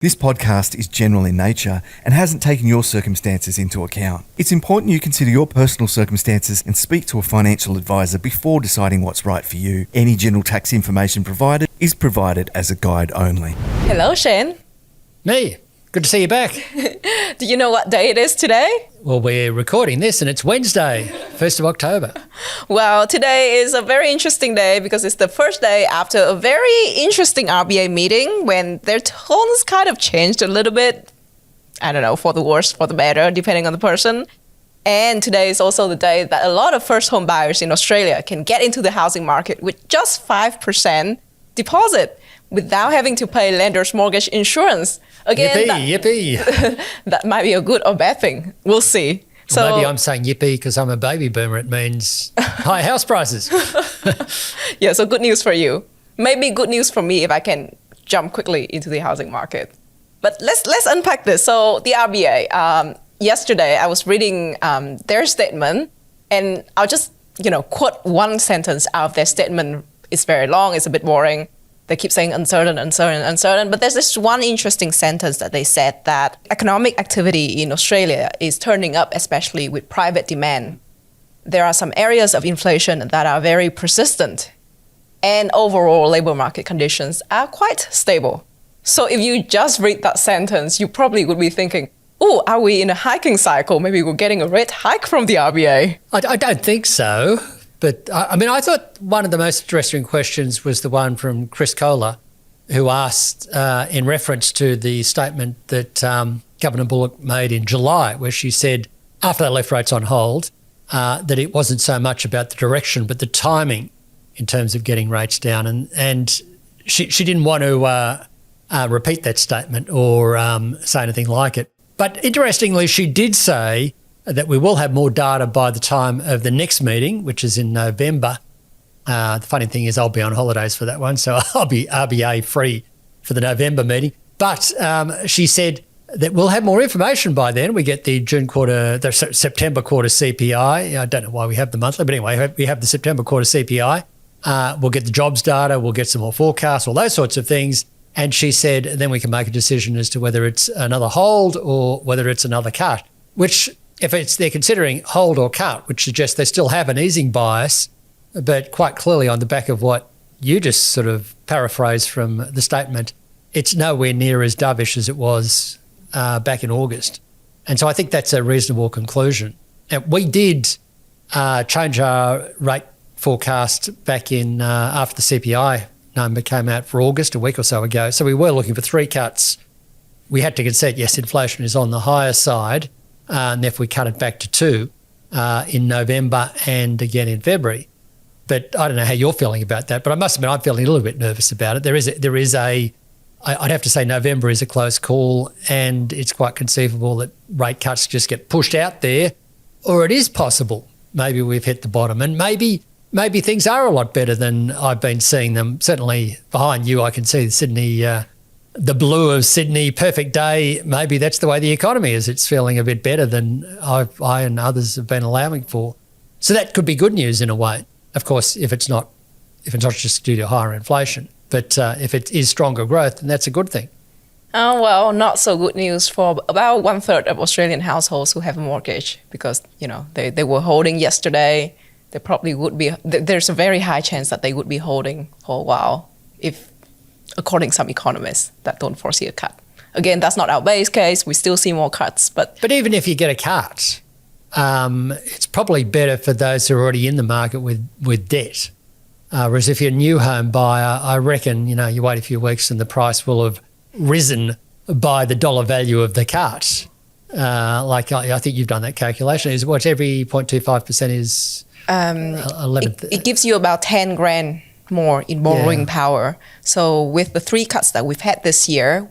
This podcast is general in nature and hasn't taken your circumstances into account. It's important you consider your personal circumstances and speak to a financial advisor before deciding what's right for you. Any general tax information provided is provided as a guide only. Hello, Shane. Me. Good to see you back. Do you know what day it is today? Well, we're recording this and it's Wednesday, 1st of October. Well, today is a very interesting day because it's the first day after a very interesting RBA meeting when their tones kind of changed a little bit. I don't know, for the worse, for the better, depending on the person. And today is also the day that a lot of first home buyers in Australia can get into the housing market with just 5% deposit without having to pay lender's mortgage insurance. Again, yippee. that might be a good or bad thing. We'll see. So maybe I'm saying yippee because I'm a baby boomer. It means high house prices. Yeah, so good news for you. Maybe good news for me if I can jump quickly into the housing market. But let's unpack this. So the RBA, yesterday I was reading their statement, and I'll just quote one sentence out of their statement. It's very long. It's a bit boring. They keep saying uncertain. But there's this one interesting sentence that they said that economic activity in Australia is turning up, especially with private demand. There are some areas of inflation that are very persistent, and overall labor market conditions are quite stable. So if you just read that sentence, you probably would be thinking, oh, are we in a hiking cycle? Maybe we're getting a rate hike from the RBA. I don't think so. But I thought one of the most interesting questions was the one from Chris Kohler, who asked in reference to the statement that Governor Bullock made in July, where she said, after they left rates on hold, that it wasn't so much about the direction, but the timing in terms of getting rates down. And she didn't want to repeat that statement or say anything like it. But interestingly, she did say that we will have more data by the time of the next meeting, which is in November. The funny thing is I'll be on holidays for that one, so I'll be RBA free for the November meeting. But she said that we'll have more information by then. We get the September quarter CPI. I don't know why we have the monthly, but anyway, we have the September quarter CPI. We'll get the jobs data. We'll get some more forecasts, all those sorts of things. And she said then we can make a decision as to whether it's another hold or whether it's another cut, which if they're considering hold or cut, which suggests they still have an easing bias, but quite clearly on the back of what you just sort of paraphrased from the statement, it's nowhere near as dovish as it was back in August. And so I think that's a reasonable conclusion. And we did change our rate forecast back in after the CPI number came out for August, a week or so ago. So we were looking for 3 cuts. We had to concede, yes, inflation is on the higher side, and therefore we cut it back to 2 in November and again in February. But I don't know how you're feeling about that, but I must admit I'm feeling a little bit nervous about it. I'd have to say November is a close call, and it's quite conceivable that rate cuts just get pushed out there, or it is possible maybe we've hit the bottom, and maybe things are a lot better than I've been seeing them. Certainly behind you I can see Sydney, the blue of Sydney, perfect day. Maybe that's the way the economy is. It's feeling a bit better than I and others have been allowing for. So that could be good news in a way. Of course, if it's not just due to higher inflation, but if it is stronger growth, then that's a good thing. Oh, well, not so good news for about 1/3 of Australian households who have a mortgage because, they were holding yesterday. They probably would be. There's a very high chance that they would be holding for a while according to some economists that don't foresee a cut. Again, that's not our base case. We still see more cuts. But even if you get a cut, it's probably better for those who are already in the market with debt. Whereas if you're a new home buyer, I reckon, you wait a few weeks and the price will have risen by the dollar value of the cut. I think you've done that calculation. Is what every 0.25% is 11. It gives you about 10 grand more in borrowing power. So with the 3 cuts that we've had this year,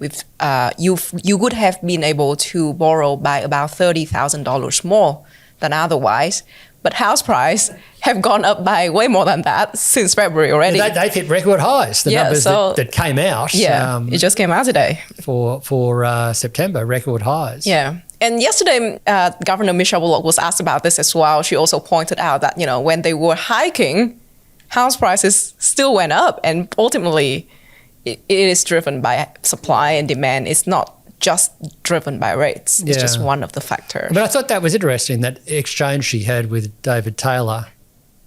you would have been able to borrow by about $30,000 more than otherwise. But house price have gone up by way more than that since February already. They've hit record highs. The numbers that came out. Yeah, it just came out today. For September, record highs. Yeah. And yesterday, Governor Michelle Bullock was asked about this as well. She also pointed out that, when they were hiking, house prices still went up, and ultimately it is driven by supply and demand. It's not just driven by rates. It's just one of the factors. But I thought that was interesting, that exchange she had with David Taylor.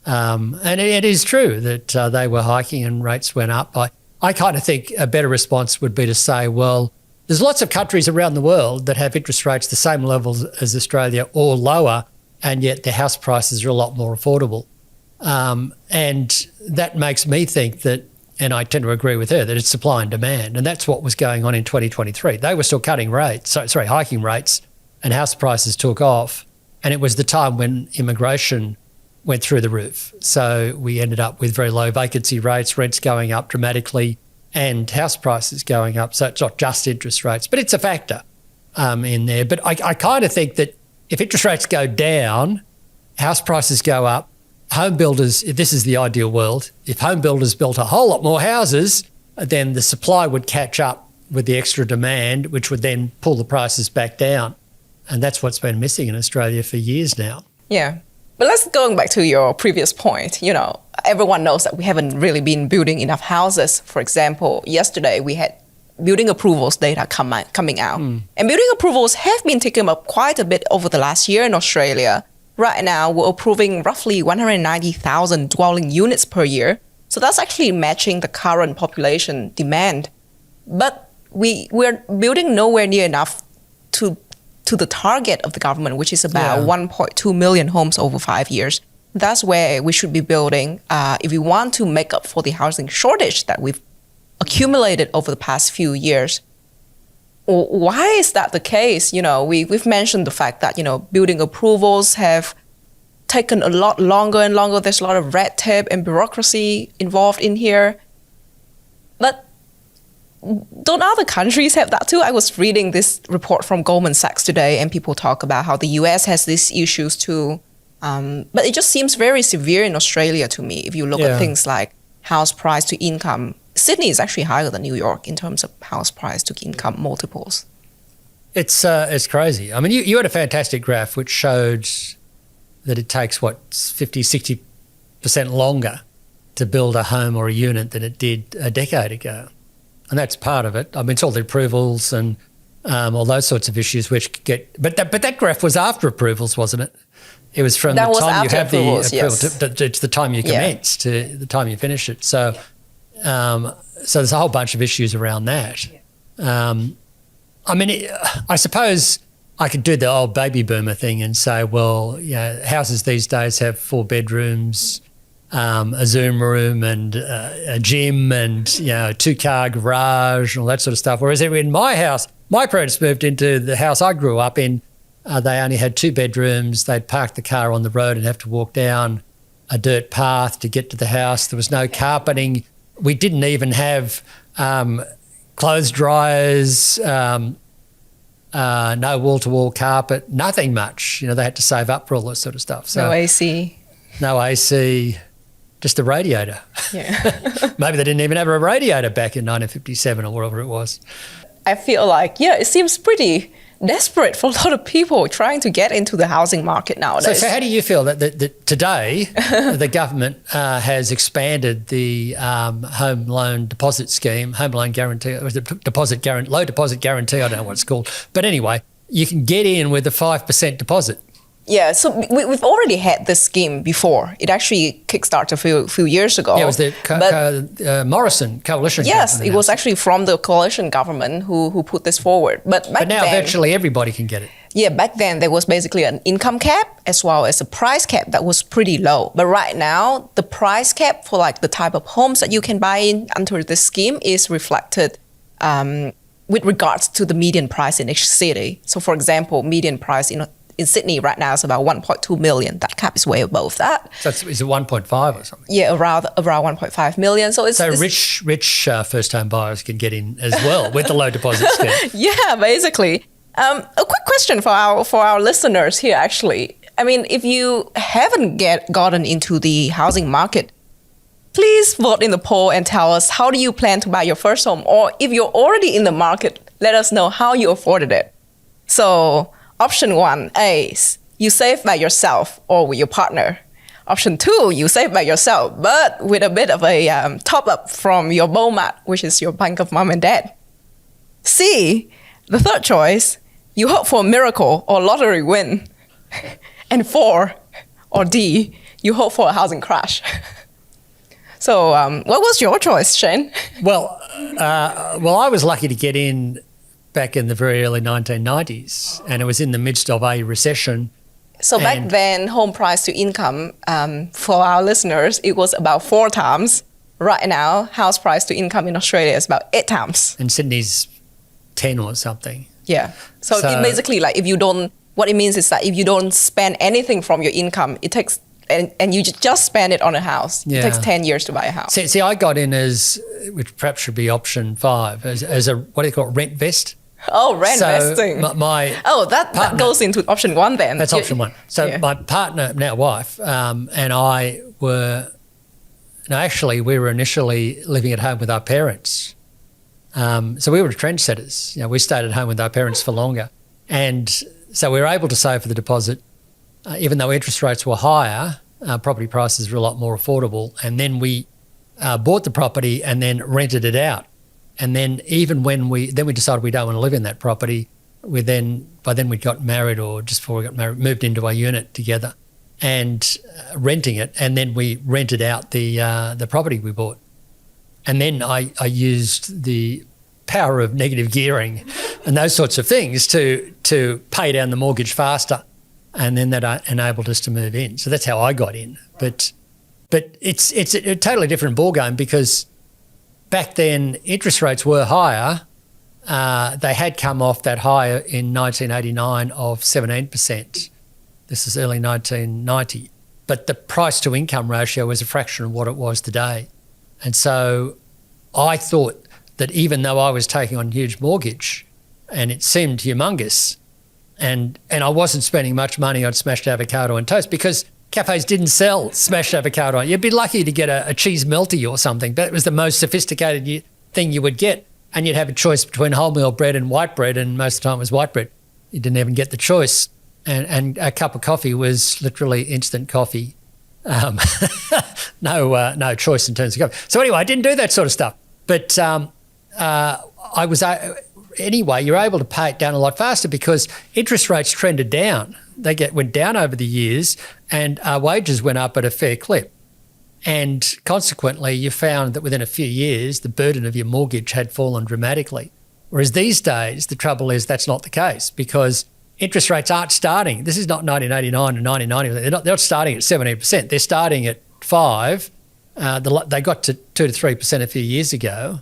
And it is true that they were hiking and rates went up. I kind of think a better response would be to say, well, there's lots of countries around the world that have interest rates the same levels as Australia or lower, and yet their house prices are a lot more affordable. And that makes me think that, and I tend to agree with her, that it's supply and demand. And that's what was going on in 2023. They were still hiking rates, and house prices took off. And it was the time when immigration went through the roof. So we ended up with very low vacancy rates, rents going up dramatically, and house prices going up. So it's not just interest rates, but it's a factor in there. But I kind of think that if interest rates go down, house prices go up, home builders, this is the ideal world. If home builders built a whole lot more houses, then the supply would catch up with the extra demand, which would then pull the prices back down. And that's what's been missing in Australia for years now. Yeah. But let's go back to your previous point. Everyone knows that we haven't really been building enough houses. For example, yesterday we had building approvals data coming out. And building approvals have been taken up quite a bit over the last year in Australia. Right now, we're approving roughly 190,000 dwelling units per year. So that's actually matching the current population demand. But we're building nowhere near enough to the target of the government, which is about 1.2 million homes over 5 years. That's where we should be building if we want to make up for the housing shortage that we've accumulated over the past few years. Why is that the case? We've mentioned the fact that, building approvals have taken a lot longer and longer. There's a lot of red tape and bureaucracy involved in here. But don't other countries have that too? I was reading this report from Goldman Sachs today, and people talk about how the US has these issues too. But it just seems very severe in Australia to me. If you look at things like house price to income, Sydney is actually higher than New York in terms of house price to income multiples. It's crazy. I mean, you had a fantastic graph which showed that it takes, 50-60% longer to build a home or a unit than it did a decade ago. And that's part of it. I mean, it's all the approvals and all those sorts of issues which get... But that graph was after approvals, wasn't it? It was from the time you have the approval to the time you commence to the time you finish it. So there's a whole bunch of issues around that. I mean, I suppose I could do the old baby boomer thing and say, well, houses these days have 4 bedrooms, a Zoom room and a gym and, 2-car garage and all that sort of stuff. Whereas in my house, my parents moved into the house I grew up in. They only had 2 bedrooms. They'd park the car on the road and have to walk down a dirt path to get to the house. There was no carpeting. We didn't even have clothes dryers, no wall-to-wall carpet, nothing much. They had to save up for all that sort of stuff. So No AC. Just a radiator. Yeah. Maybe they didn't even have a radiator back in 1957 or whatever it was. I feel like, it seems pretty desperate for a lot of people trying to get into the housing market nowadays. So how do you feel that today the government has expanded the home loan deposit scheme, home loan guarantee, or low deposit guarantee, I don't know what it's called. But anyway, you can get in with a 5% deposit. Yeah, so we've already had this scheme before. It actually kickstarted a few years ago. Yeah, it was the Morrison coalition. Yes, it was actually from the coalition government who put this forward. But now virtually everybody can get it. Yeah, back then there was basically an income cap as well as a price cap that was pretty low. But right now, the price cap for the type of homes that you can buy in under this scheme is reflected with regards to the median price in each city. So for example, median price in Sydney right now is about 1.2 million. That cap is way above that. So is it 1.5 or something? Yeah, around 1.5 million. So rich first-home buyers can get in as well with the low deposit scheme. Yeah, basically. A quick question for our listeners here, actually. I mean, if you haven't gotten into the housing market, please vote in the poll and tell us, how do you plan to buy your first home? Or if you're already in the market, let us know how you afforded it. So option 1, A, you save by yourself or with your partner. Option 2, you save by yourself, but with a bit of a top up from your BOMAT, which is your bank of mom and dad. C, the third choice, you hope for a miracle or lottery win. And 4, or D, you hope for a housing crash. So what was your choice, Shane? Well, I was lucky to get in back in the very early 1990s, and it was in the midst of a recession. So back then, home price to income, for our listeners, it was about 4 times. Right now, house price to income in Australia is about 8 times. And Sydney's 10 or something. Yeah. So it basically, like, what it means is that if you don't spend anything from your income, it takes, and you just spend it on a house, it takes 10 years to buy a house. See, I got in as, which perhaps should be option 5, as a, what do you call it, rent vest? Oh, rent vesting. That goes into option 1 then. That's option 1. So my partner, now wife, and I were, we were initially living at home with our parents. So we were trendsetters. We stayed at home with our parents for longer. And so we were able to save for the deposit, even though interest rates were higher, property prices were a lot more affordable. And then we bought the property and then rented it out. And then even when we decided we don't want to live in that property, by then we got married, or just before we got married, moved into a unit together and renting it. And then we rented out the property we bought. And then I used the power of negative gearing and those sorts of things to pay down the mortgage faster. And then that enabled us to move in. So that's how I got in. But it's a totally different ballgame, because back then interest rates were higher. They had come off that high in 1989 of 17%. This is early 1990. But the price to income ratio was a fraction of what it was today. And so I thought that even though I was taking on a huge mortgage and it seemed humongous, and I wasn't spending much money on smashed avocado and toast, because cafes didn't sell smashed avocado. You'd be lucky to get a cheese melty or something, but it was the most sophisticated thing you would get. And you'd have a choice between wholemeal bread and white bread, and most of the time it was white bread. You didn't even get the choice. And a cup of coffee was literally instant coffee. No choice in terms of coffee. So anyway, I didn't do that sort of stuff. But I was anyway. You're able to pay it down a lot faster because interest rates trended down. They went down over the years, and our wages went up at a fair clip. And consequently, you found that within a few years, the burden of your mortgage had fallen dramatically. Whereas these days, the trouble is that's not the case, because interest rates aren't starting. This is not 1989 and 1990. They're not starting at 17%. They're starting at 5%. They got to 2 to 3% a few years ago.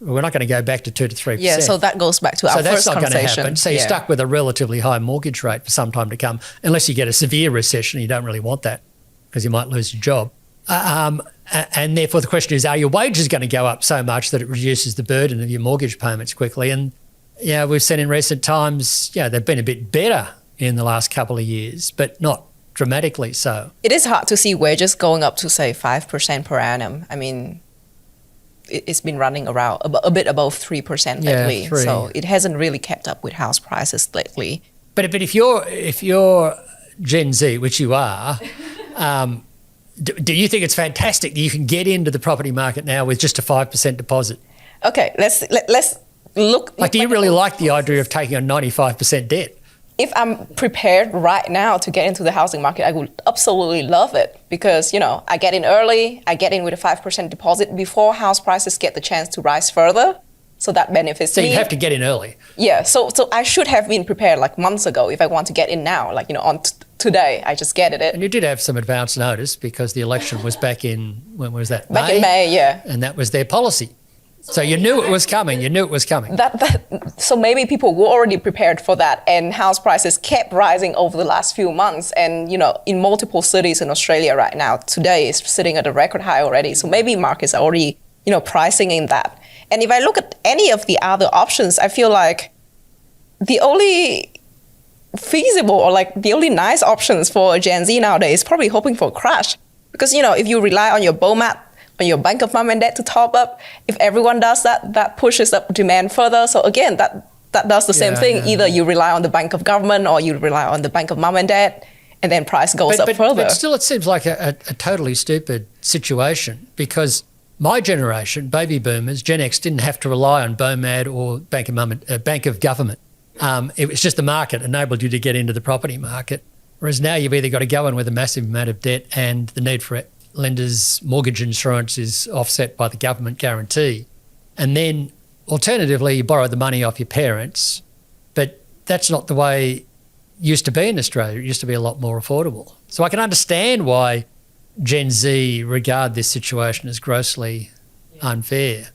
We're not going to go back to 2 to 3%. Yeah, so that goes back to our first conversation. So that's not going to happen. So you're stuck with a relatively high mortgage rate for some time to come, unless you get a severe recession. You don't really want that, because you might lose your job. And therefore the question is, are your wages going to go up so much that it reduces the burden of your mortgage payments quickly? And we've seen in recent times, they've been a bit better in the last couple of years, but not dramatically so. It is hard to see wages going up to, say, 5% per annum. I mean, it's been running around a bit above 3% lately. 3. So it hasn't really kept up with house prices lately. But if you're Gen Z, which you are, do you think it's fantastic that you can get into the property market now with just a 5% deposit? Okay, let's look. Do you really like the idea of taking on 95% debt? If I'm prepared right now to get into the housing market, I would absolutely love it, because, I get in early, I get in with a 5% deposit before house prices get the chance to rise further. So that benefits me. So you have to get in early. Yeah, so I should have been prepared like months ago if I want to get in now, on today, I just get it. And you did have some advance notice, because the election was back in, when was that? Back in May, yeah. And that was their policy. So you knew it was coming. So maybe people were already prepared for that, and house prices kept rising over the last few months. And, in multiple cities in Australia right now, today is sitting at a record high already. So maybe markets are already, pricing in that. And if I look at any of the other options, I feel like the only feasible or the only nice options for Gen Z nowadays is probably hoping for a crash. Because, if you rely on your BOMAT, on your bank of mom and dad to top up, if everyone does that, that pushes up demand further. So again, that does the same thing. Either you rely on the bank of government or you rely on the bank of mom and dad. and then price goes up further. But still, it seems like a totally stupid situation, because my generation, baby boomers, Gen X, didn't have to rely on BOMAD or Bank of Government. It was just the market enabled you to get into the property market, whereas now you've either got to go in with a massive amount of debt, and the need for lenders' mortgage insurance is offset by the government guarantee. And then alternatively, you borrow the money off your parents, but that's not the way it used to be in Australia. It used to be a lot more affordable. So I can understand why Gen Z regard this situation as grossly unfair.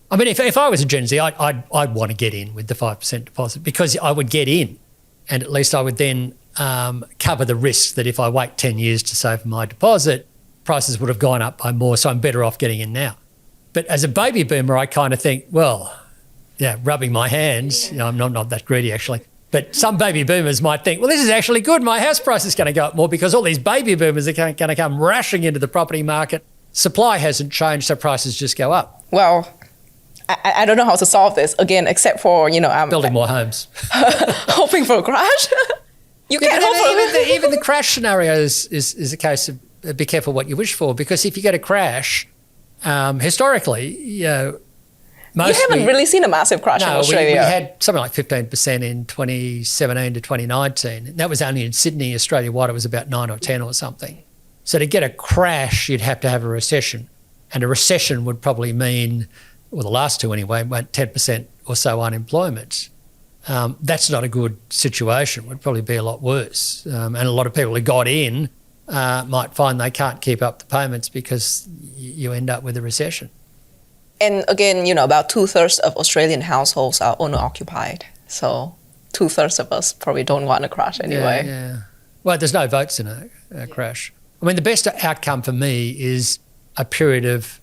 I mean, if I was a Gen Z, I'd want to get in with the 5% deposit, because I would get in, and at least I would then cover the risk that if I wait 10 years to save my deposit, prices would have gone up by more, so I'm better off getting in now. But as a baby boomer, I kind of think, well, yeah, rubbing my hands, I'm not that greedy actually, but some baby boomers might think, well, this is actually good. My house price is going to go up more because all these baby boomers are going to come rushing into the property market. Supply hasn't changed, so prices just go up. Well, I don't know how to solve this, again, except for, building more homes. hoping for a crash. You can't hope for even the crash scenario is a case of be careful what you wish for, because if you get a crash, historically, you haven't really seen a massive crash in Australia. We had something like 15% in 2017 to 2019. That was only in Sydney. Australia-wide, it was about 9 or 10 or something. So to get a crash, you'd have to have a recession. And a recession would probably mean, well, the last two anyway, 10% or so unemployment. That's not a good situation. It would probably be a lot worse. And a lot of people who got in might find they can't keep up the payments because you end up with a recession. And again, about 2/3 of Australian households are owner-occupied. So 2/3 of us probably don't want a crash anyway. Yeah. Well, there's no votes in a crash. I mean, the best outcome for me is a period of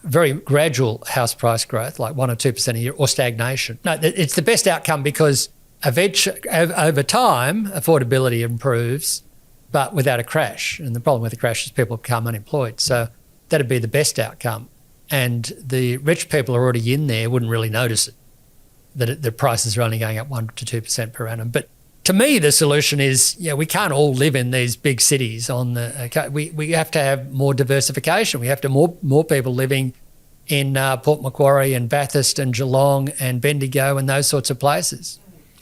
very gradual house price growth, like 1 or 2% a year, or stagnation. No, it's the best outcome because over time, affordability improves, but without a crash. And the problem with a crash is people become unemployed. So that'd be the best outcome. And the rich people who are already in there wouldn't really notice it, that the prices are only going up 1 to 2% per annum. But to me, the solution is, we can't all live in these big cities. We have to have more diversification. We have to more people living in Port Macquarie and Bathurst and Geelong and Bendigo and those sorts of places.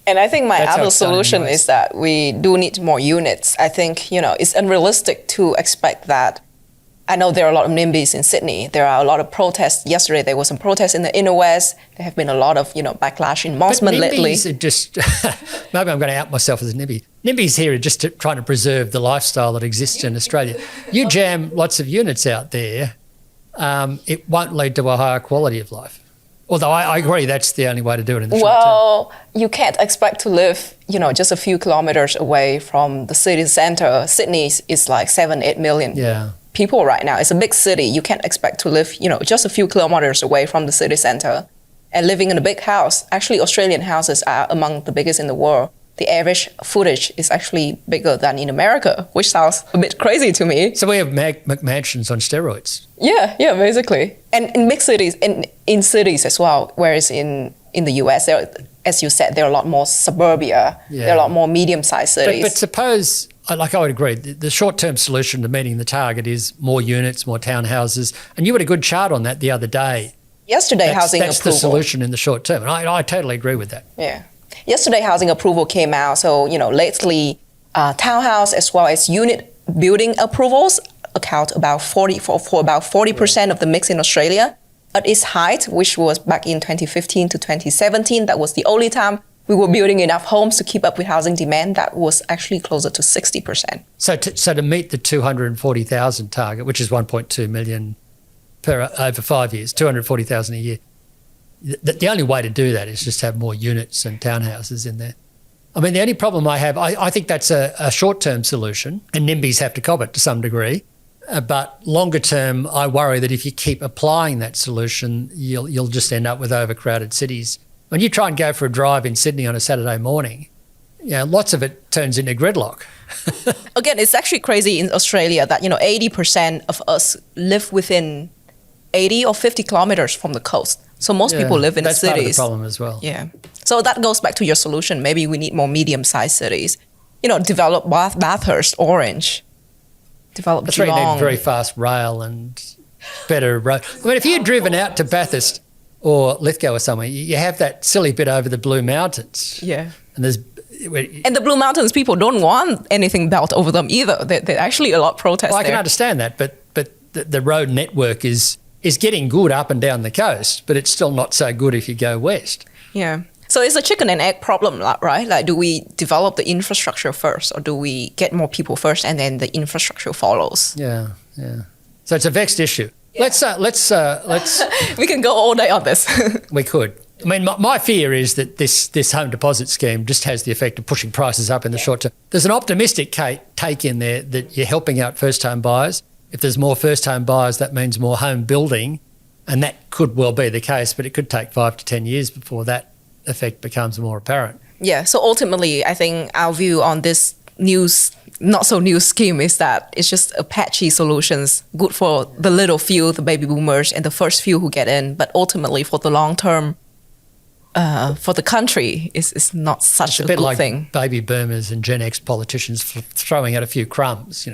And I think my other solution is that we do need more units. I think, it's unrealistic to expect that. I know there are a lot of NIMBYs in Sydney. There are a lot of protests. Yesterday, there was some protests in the inner west. There have been a lot of, backlash in Mosman lately. Are just, maybe I'm going to out myself as a NIMBY. NIMBYs here are just trying to preserve the lifestyle that exists in Australia. You jam lots of units out there, it won't lead to a higher quality of life. Although I agree that's the only way to do it in the short term. Well, you can't expect to live, just a few kilometres away from the city centre. Sydney is like 7-8 million people right now. It's a big city. You can't expect to live, just a few kilometres away from the city centre and living in a big house. Actually, Australian houses are among the biggest in the world. The average footage is actually bigger than in America, which sounds a bit crazy to me. So we have McMansions on steroids. Yeah, basically. And in big cities, in cities as well, whereas in the US, as you said, there are a lot more suburbia. Yeah. There are a lot more medium-sized cities. But suppose, I would agree, the short-term solution to meeting the target is more units, more townhouses. And you had a good chart on that the other day. Yesterday, housing approval. That's the solution in the short term. And I totally agree with that. Yeah. Yesterday, housing approval came out. So, lately, townhouse as well as unit building approvals account for about 40% of the mix in Australia. At its height, which was back in 2015 to 2017, that was the only time we were building enough homes to keep up with housing demand. That was actually closer to 60%. So to meet the 240,000 target, which is 1.2 million over 5 years, 240,000 a year, the only way to do that is just have more units and townhouses in there. I mean, the only problem I have, I think that's a short-term solution, and NIMBYs have to cop it to some degree. But longer term, I worry that if you keep applying that solution, you'll just end up with overcrowded cities. When you try and go for a drive in Sydney on a Saturday morning, lots of it turns into gridlock. Again, it's actually crazy in Australia that 80% of us live within 80 or 50 kilometers from the coast. So most people live in the cities. That's part of the problem as well. Yeah. So that goes back to your solution. Maybe we need more medium-sized cities. develop Bathurst, Orange, develop That's right, you Geelong. need very fast rail and better road. I mean, if you'd driven out to Bathurst or Lithgow or somewhere, you have that silly bit over the Blue Mountains. Yeah. And there's... And the Blue Mountains people don't want anything built over them either. They're actually a lot of protests Well, I can there. understand that, but the road network is getting good up and down the coast, but it's still not so good if you go west. Yeah. So it's a chicken and egg problem, right? Like, do we develop the infrastructure first, or do we get more people first and then the infrastructure follows? Yeah. So it's a vexed issue. Yeah. Let's. We can go all day on this. We could. I mean, my fear is that this home deposit scheme just has the effect of pushing prices up in the short term. There's an optimistic take in there that you're helping out first-home buyers. If there's more first-home buyers, that means more home building, and that could well be the case, but it could take 5 to 10 years before that effect becomes more apparent. Yeah, so ultimately, I think our view on this not so new scheme is that it's just a patchy solutions, good for the little few, the baby boomers, and the first few who get in, but ultimately for the long term, for the country, is not such a bit good like thing. Baby boomers and Gen X politicians throwing out a few crumbs,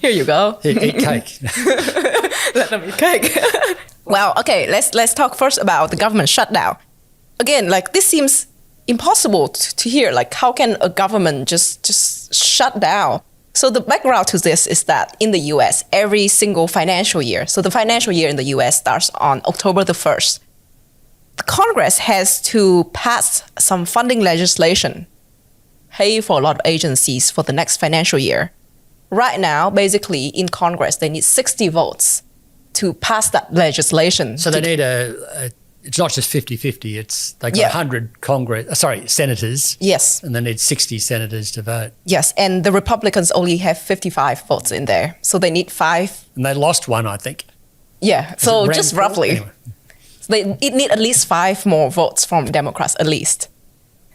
Here you go. Eat cake. Let them eat cake. Well, okay, let's talk first about the government shutdown. Again, like, this seems impossible to hear. Like, how can a government just shut down? So the background to this is that in the US, every single financial year, so the financial year in the US starts on October the 1st, the Congress has to pass some funding legislation, pay for a lot of agencies for the next financial year. Right now, basically, in Congress, they need 60 votes to pass that legislation. So they need it's not just 50-50, they got 100 senators. Yes. And they need 60 senators to vote. Yes, and the Republicans only have 55 votes in there. So they need 5. And they lost one, I think. Yeah, so just roughly. Anyway. It need at least 5 more votes from Democrats, at least,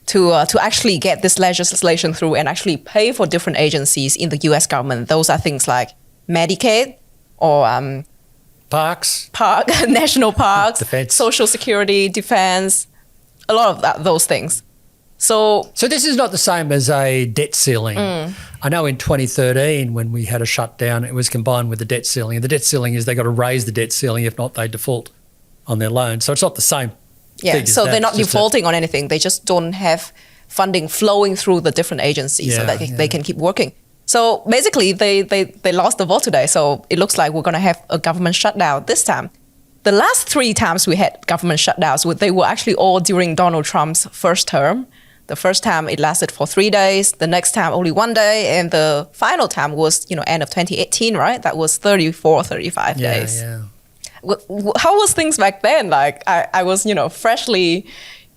to actually get this legislation through and actually pay for different agencies in the US government. Those are things like Medicaid or national parks, Defense. Social Security, defense, a lot of those things. So this is not the same as a debt ceiling. I know in 2013 when we had a shutdown, it was combined with the debt ceiling. And the debt ceiling is they got to raise the debt ceiling, if not they default on their loan. So it's not the same. yeah, so they're not defaulting on anything. They just don't have funding flowing through the different agencies so that they can keep working. So basically, they lost the vote today. So it looks like we're going to have a government shutdown this time. The last 3 times we had government shutdowns, they were actually all during Donald Trump's first term. The first time it lasted for 3 days. The next time only 1 day, and the final time was end of 2018, right? That was 35 days. Yeah. How was things back then? Like I was freshly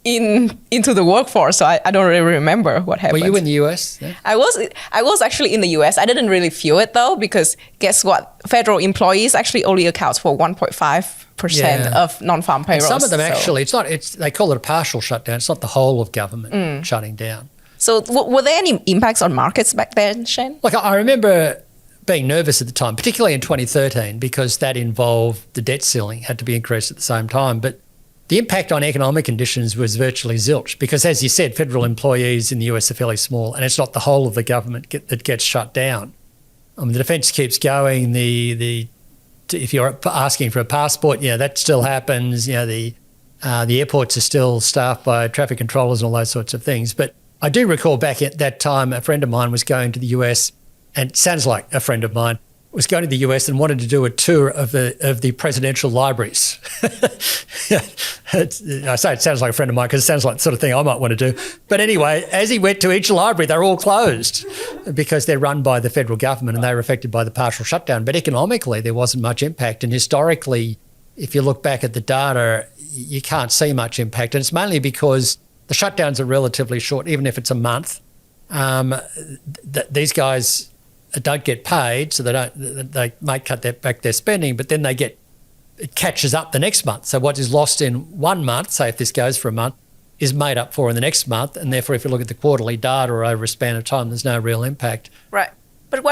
into the workforce, so I don't really remember what happened. Were you in the US? Yeah. I was actually in the US. I didn't really feel it though, because guess what? Federal employees actually only account for 1.5% of non-farm payrolls. And some of them actually, they call it a partial shutdown. It's not the whole of government shutting down. So were there any impacts on markets back then, Shane? Like I remember being nervous at the time, particularly in 2013, because that involved the debt ceiling had to be increased at the same time. But the impact on economic conditions was virtually zilch because, as you said, federal employees in the US are fairly small, and it's not the whole of the government that gets shut down. I mean, the defence keeps going. If you're asking for a passport, that still happens. The airports are still staffed by traffic controllers and all those sorts of things. But I do recall back at that time, a friend of mine was going to the US, and it sounds like a friend of mine was going to the US and wanted to do a tour of the presidential libraries. I say it sounds like a friend of mine because it sounds like the sort of thing I might want to do. But anyway, as he went to each library, they're all closed because they're run by the federal government and they were affected by the partial shutdown. But economically, there wasn't much impact. And historically, if you look back at the data, you can't see much impact. And it's mainly because the shutdowns are relatively short, even if it's a month. These guys don't get paid, so they might cut back their spending, but then it catches up the next month. So what is lost in 1 month, say if this goes for a month, is made up for in the next month, and therefore if you look at the quarterly data or over a span of time, there's no real impact. Right. But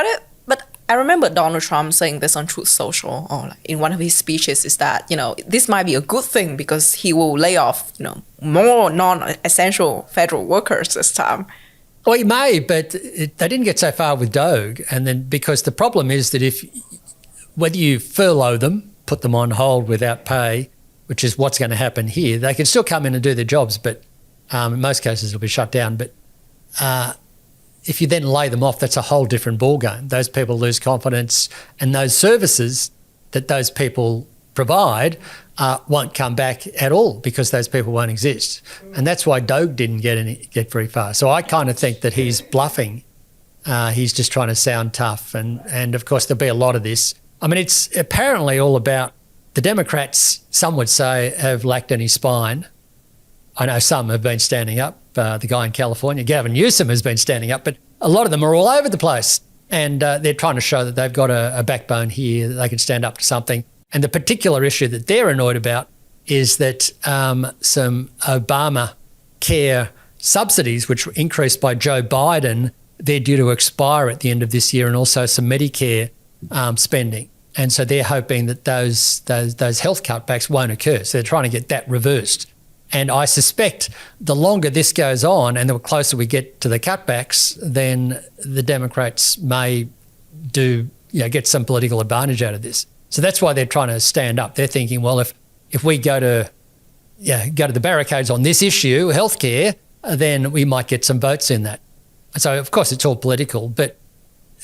I remember Donald Trump saying this on Truth Social, or in one of his speeches, is that this might be a good thing because he will lay off more non-essential federal workers this time. Well, you may, but they didn't get so far with Doge. And then because the problem is that whether you furlough them, put them on hold without pay, which is what's going to happen here, they can still come in and do their jobs, but in most cases it'll be shut down. But if you then lay them off, that's a whole different ballgame. Those people lose confidence, and those services that those people provide won't come back at all because those people won't exist. And that's why Doge didn't get very far. So I kind of think that he's bluffing. He's just trying to sound tough. And of course, there'll be a lot of this. I mean, it's apparently all about the Democrats, some would say, have lacked any spine. I know some have been standing up. The guy in California, Gavin Newsom, has been standing up, but a lot of them are all over the place. And they're trying to show that they've got a backbone here, that they can stand up to something. And the particular issue that they're annoyed about is that some Obama care subsidies, which were increased by Joe Biden, they're due to expire at the end of this year, and also some Medicare spending. And so they're hoping that those health cutbacks won't occur. So they're trying to get that reversed. And I suspect the longer this goes on and the closer we get to the cutbacks, then the Democrats may get some political advantage out of this. So that's why they're trying to stand up. They're thinking, well, if we go to the barricades on this issue, healthcare, then we might get some votes in that. So of course it's all political,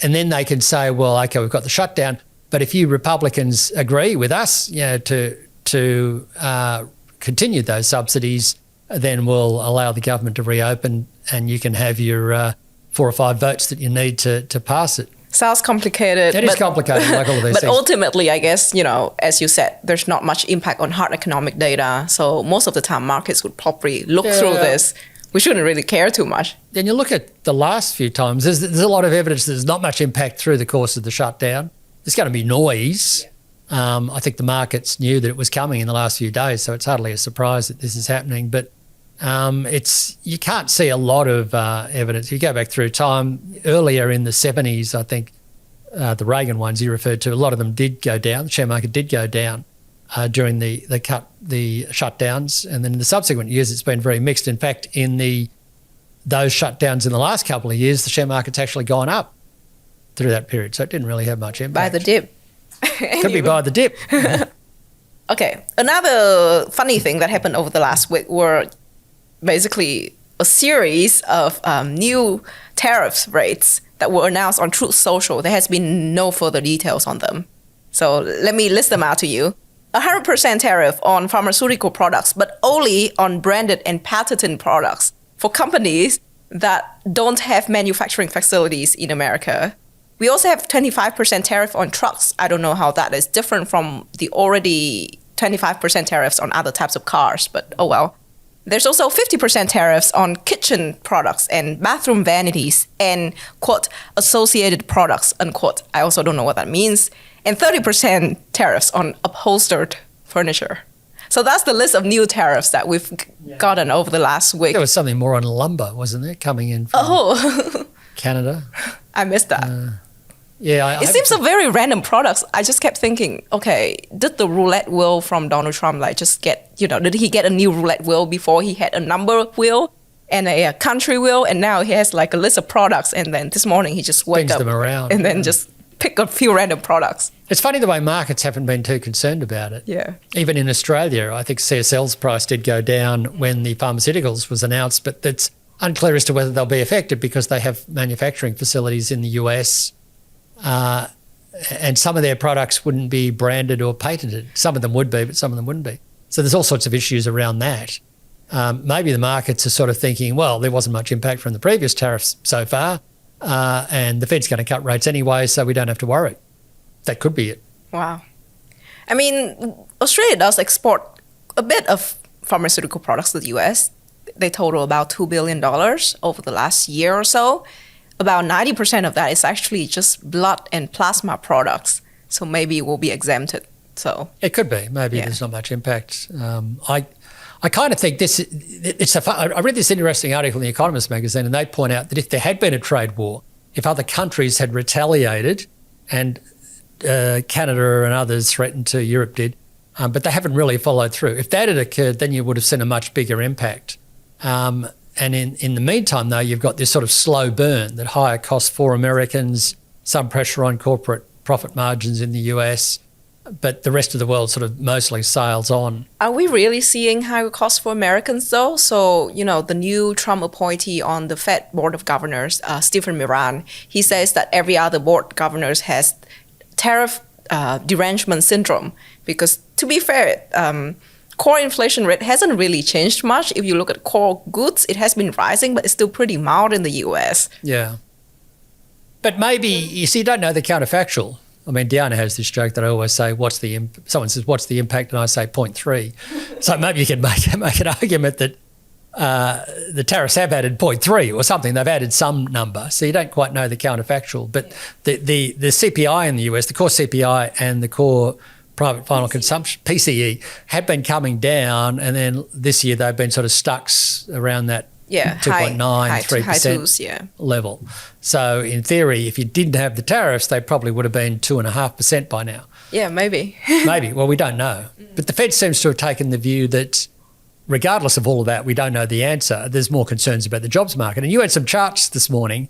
and then they can say, well, okay, we've got the shutdown, but if you Republicans agree with us, to continue those subsidies, then we'll allow the government to reopen, and you can have your 4 or 5 votes that you need to pass it. Sounds complicated. It is complicated, like all of these but things. But ultimately, I guess, as you said, there's not much impact on hard economic data. So most of the time, markets would probably look through this. We shouldn't really care too much. Then you look at the last few times, there's a lot of evidence that there's not much impact through the course of the shutdown. There's going to be noise. Yeah. I think the markets knew that it was coming in the last few days, so it's hardly a surprise that this is happening. But you can't see a lot of evidence. You go back through time, earlier in the 70s, I think the Reagan ones you referred to, a lot of them did go down. The share market did go down during the shutdowns, and then in the subsequent years it's been very mixed. In fact, in those shutdowns in the last couple of years, the share market's actually gone up through that period, so it didn't really have much impact. By the dip. Could be by the dip. Okay, another funny thing that happened over the last week were basically a series of new tariffs rates that were announced on Truth Social. There has been no further details on them. So let me list them out to you. 100% tariff on pharmaceutical products, but only on branded and patented products for companies that don't have manufacturing facilities in America. We also have 25% tariff on trucks. I don't know how that is different from the already 25% tariffs on other types of cars, but oh well. There's also 50% tariffs on kitchen products and bathroom vanities and, quote, associated products, unquote. I also don't know what that means. And 30% tariffs on upholstered furniture. So that's the list of new tariffs that we've gotten over the last week. There was something more on lumber, wasn't there, coming in from Canada? I missed that. It seems a very random products. I just kept thinking, okay, did the roulette wheel from Donald Trump just get, did he get a new roulette wheel before he had a number wheel and a country wheel, and now he has a list of products, and then this morning he just waked up them around, and then just pick a few random products. It's funny the way markets haven't been too concerned about it. Yeah. Even in Australia, I think CSL's price did go down when the pharmaceuticals was announced, but it's unclear as to whether they'll be affected because they have manufacturing facilities in the US. And some of their products wouldn't be branded or patented. Some of them would be, but some of them wouldn't be. So there's all sorts of issues around that. Maybe the markets are sort of thinking, well, there wasn't much impact from the previous tariffs so far, and the Fed's going to cut rates anyway, so we don't have to worry. That could be it. Wow. I mean, Australia does export a bit of pharmaceutical products to the US. They total about $2 billion over the last year or so. About 90% of that is actually just blood and plasma products. So maybe it will be exempted. So it could be. Maybe there's not much impact. I kind of think this. I read this interesting article in The Economist magazine, and they point out that if there had been a trade war, if other countries had retaliated, and Canada and others threatened to, Europe did, but they haven't really followed through. If that had occurred, then you would have seen a much bigger impact. And in the meantime, though, you've got this sort of slow burn, that higher costs for Americans, some pressure on corporate profit margins in the US, but the rest of the world sort of mostly sails on. Are we really seeing higher costs for Americans though? So, the new Trump appointee on the Fed Board of Governors, Stephen Miran, he says that every other board governors has tariff derangement syndrome because, to be fair, core inflation rate hasn't really changed much. If you look at core goods, it has been rising, but it's still pretty mild in the US. Yeah. But maybe, you see, you don't know the counterfactual. I mean, Diana has this joke that I always say, someone says, what's the impact? And I say 0.3. So maybe you can make an argument that the tariffs have added 0.3 or something. They've added some number. So you don't quite know the counterfactual. But the CPI in the US, the core CPI and the core private final consumption, PCE, have been coming down. And then this year they've been sort of stuck around that 2.9, 3% level. So in theory, if you didn't have the tariffs, they probably would have been 2.5% by now. Yeah, maybe. Maybe. Well, we don't know. But the Fed seems to have taken the view that regardless of all of that, we don't know the answer. There's more concerns about the jobs market. And you had some charts this morning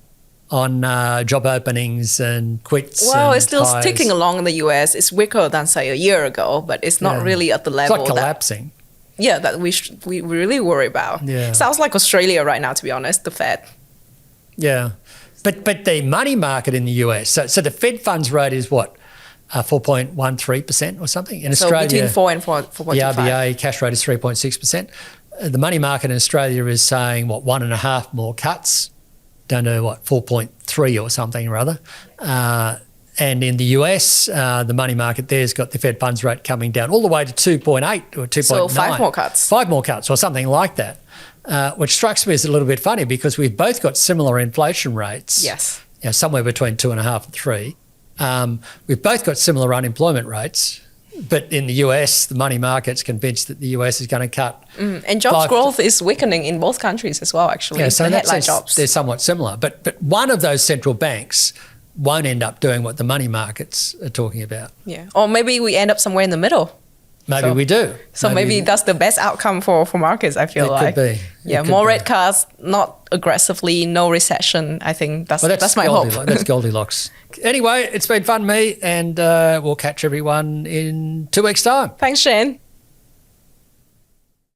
on job openings and quits. Well, and it's still hires. ticking along in the US. It's weaker than, say, a year ago, but it's not really at the level it's like collapsing. that we really worry about. Yeah. Sounds like Australia right now, to be honest, the Fed. Yeah. But the money market in the US, so the Fed funds rate is what? 4.13% or something? In Australia, between 4 and 4.25. The RBA cash rate is 3.6%. The money market in Australia is saying, 1.5 more cuts, down to 4.3 or something or other. And in the US, the money market there's got the Fed funds rate coming down all the way to 2.8 or 2.9. So 5 more cuts. 5 more cuts or something like that, which strikes me as a little bit funny because we've both got similar inflation rates. Yes. Somewhere between 2.5 and 3. We've both got similar unemployment rates. But in the US, the money market's convinced that the US is going to cut. And jobs growth is weakening in both countries as well, actually. Yeah, so in the that headline sense, jobs. they're somewhat similar. But one of those central banks won't end up doing what the money markets are talking about. Yeah. Or maybe we end up somewhere in the middle. Maybe we do. So maybe that's the best outcome for markets, I feel like. It could be. Yeah, more rate cuts, not aggressively, no recession. I think that's my hope. That's Goldilocks. Anyway, it's been fun, me, and we'll catch everyone in 2 weeks' time. Thanks, Shane.